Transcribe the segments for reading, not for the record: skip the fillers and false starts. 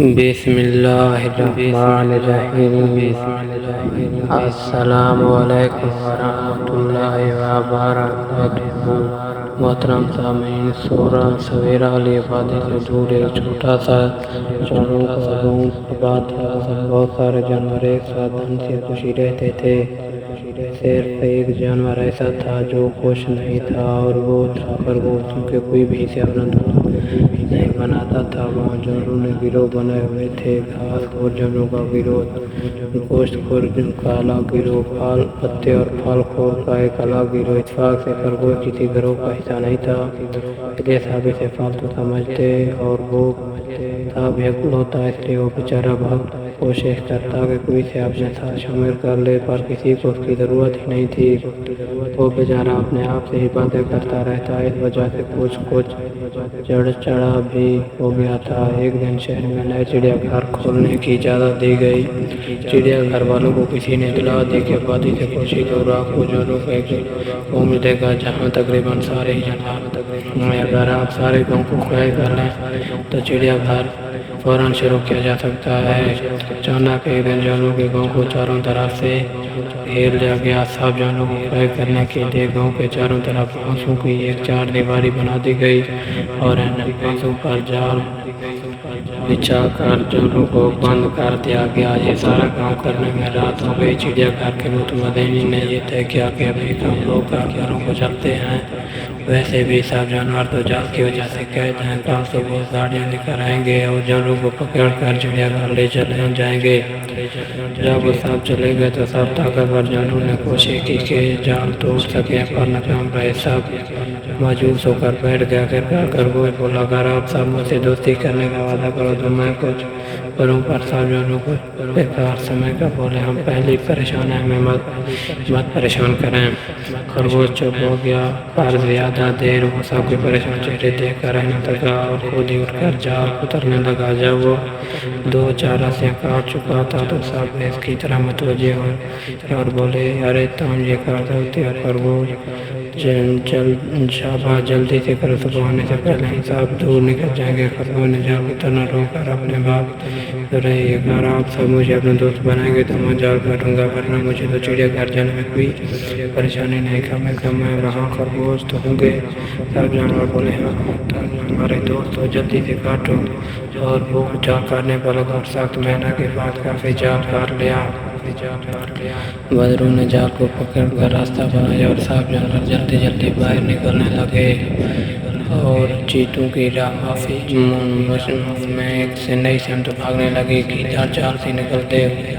بسم اللہ الرحمن الرحیم۔ السلام علیکم ورحمۃ اللہ وبرکاتہ۔ محترم سامعین، سورہ سویرا علی آبادی سے دور ایک چھوٹا سا جانوروں کا گاؤں آباد تھا۔ بہت سارے جانور ایک ساتھ ہنسی خوشی رہتے تھے۔ صرف ایک جانور ایسا تھا جو خوش نہیں تھا، اور وہ تھا خرگوش، کیونکہ کوئی بھی اسے اپنا دوست نہیں بناتا تھا۔ وہاں جانوروں نے گروہ بنائے ہوئے تھے، گھاس اور جانوروں کا گروہ، گوشت خور کا الگ گروہ، پھل پتے اور پھل خور کا ایک الگ گروہ۔ اتفاق سے خرگوش کسی گروہ کا حصہ نہیں تھا، اس لیے سب اسے فالتو سمجھتے، اور وہ تھا بھی اکلوتا، اس لیے وہ بیچارہ بہت کوشش کرتا کہ کوئی اسے اپنے ساتھ شامل کر لے، پر کسی کو اس کی ضرورت ہی نہیں تھی۔ وہ بیچارہ اپنے آپ سے ہی باتیں کرتا رہتا، اس وجہ سے کچھ چڑچڑا بھی ہو گیا تھا۔ ایک دن شہر میں نئے چڑیا گھر کھولنے کی اجازت دی گئی۔ چڑیا گھر والوں کو کسی نے اطلاع دی کہ آبادی سے کچھ ہی دور راکھو جانوروں کا ایک گاؤں ملے گا جہاں تقریباً سارے ہی جانور ہیں۔ اگر آپ سارے گاؤں کو کھوئے کر لیں تو چڑیا گھر فوراً شروع کیا جا سکتا ہے۔ اچانک ایک دن جانوروں کے گاؤں کو چاروں طرف سے گھیر لیا گیا۔ سب جانوروں کو قید کرنے کے لیے گاؤں کے چاروں طرف بانسوں کی ایک چار دیواری بنا دی گئی، اور ان بانسوں پر جال بچھا کر جانوروں کو بند کر دیا گیا۔ یہ سارا کام کرنے میں رات ہو گئی۔ چڑیا گھر کے متوازن نے یہ طے کیا کہ ابھی ہم لوگ جانوروں کو چلتے ہیں، ویسے بھی سب جانور تو جال کی وجہ سے قید ہیں۔ کل صبح گاڑیاں لے کر آئیں گے اور جانوروں کو پکڑ کر چڑیا گھر لے چلے جائیں گے۔ جب وہ سب چلے گئے تو سب طاقتور جانوروں نے کوشش کی کہ جال توڑ سکیں، پر ناکام رہے۔ سب مایوس ہو کر بیٹھ گئے۔ آخرکار خرگوش بولا، اگر آپ سب مجھ سے دوستی کرنے کا وعدہ کرو تو میں کچھ کروں، پر سب جانوروں کو بیکار سمجھ کر بولے، ہم پہلے پریشان ہیں، ہمیں مت پریشان کریں۔ خرگوش چپ ہو گیا، پر زیادہ دیر وہ سب کے پریشان چہرے دیکھ کر رہ نہ سکا، اور خود ہی اٹھ کر جال اتارنے لگا۔ جب وہ دو چار رسیاں کاٹ چکا تھا تو سب اس کی طرف متوجہ ہوئے اور بولے، ارے تم یہ کر سکتے ہو خرگوش، شاباش، جلدی سے کرو، صبح ہونے سے پہلے ہم سب دور نکل جائیں گے۔ خرگوش نے جال اتارنا روک کر اپنے باپ رہی، اگر آپ سب مجھے اپنا دوست بنائیں گے تو میں جال کاٹوں گا، ورنہ مجھے تو چڑیا گھر جانے میں کوئی پریشانی نہیں، کم از کم میں وہاں خرگوش تو ہوں گے۔ سب جانور بولے، ہاں تم ہمارے دوست ہو، جلدی سے کاٹو۔ اور وہ جال کاٹنے پر لگا، اور سخت محنت کے بعد کافی جال کاٹ لیا۔ بدروں نے جال کو پکڑ کر راستہ بنایا، اور سب جانور جلدی جلدی باہر نکلنے لگے، اور چیتوں کی راہ معافی میں ایک سے نئی سمت بھاگنے لگی۔ گیدڑ جال سے نکلتے ہوئے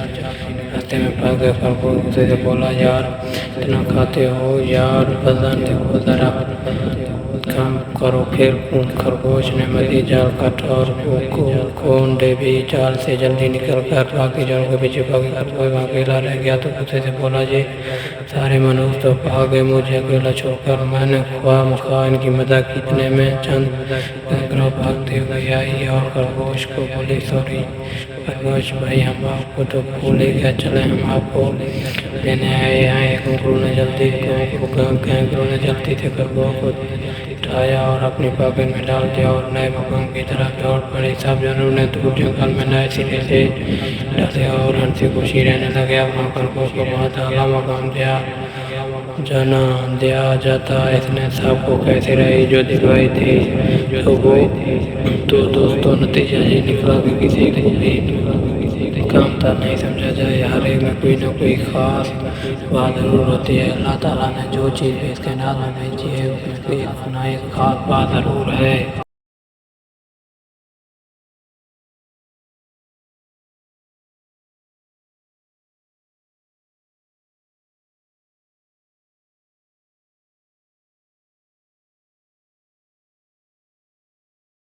راستے میں پھنس گئے۔ خرگوش غصے سے بولا، یار اتنا کھاتے ہو یار، وزن دیکھو ذرا کم کرو۔ پھر خرگوش نے مزید جال کاٹا، اور کونڈے بھی جال سے جلدی نکل کر باقی جانوروں کے پیچھے بھاگے۔ خرگوش اکیلا رہ گیا تو غصے سے بولا، یہ سارے منوس تو بھاگے، مجھے اکیلا چھوڑ کر، میں نے خواہ مخواہ ان کی مدد کی، اتنے میں چند گروہ بھاگتے ہوئے آئی اور خرگوش کو بولی، سوری خرگوش بھائی، ہم آپ کو تو بھول ہی گئے، چلیں ہم آپ کو لینے آئے ہیں۔ کنگرو نے جلدی سے خرگوش کو اٹھایا اور اپنی پاکٹ میں ڈال دیا، اور نئے مقام کی طرف دوڑ پڑی۔ سب جانوروں نے دور جنگل میں نئے سرے سے ڈسے اور ہنسی خوشی رہنے لگے۔ اب وہاں خرگوش کو بہت اعلیٰ مقام دیا جاتا، اس نے سب کو کیسی رہی جو دلوائی تھی۔ تو دوستوں، نتیجہ یہ نکلا کہ کسی کو بھی کم تر نہیں سمجھا جائے، ہر ایک میں کوئی نہ کوئی خاص بات ضرور ہوتی ہے۔ اللہ تعالیٰ نے جو چیز بھی اس کائنات میں بھیجی ہے اس میں کوئی خاص بات ضرور ہے۔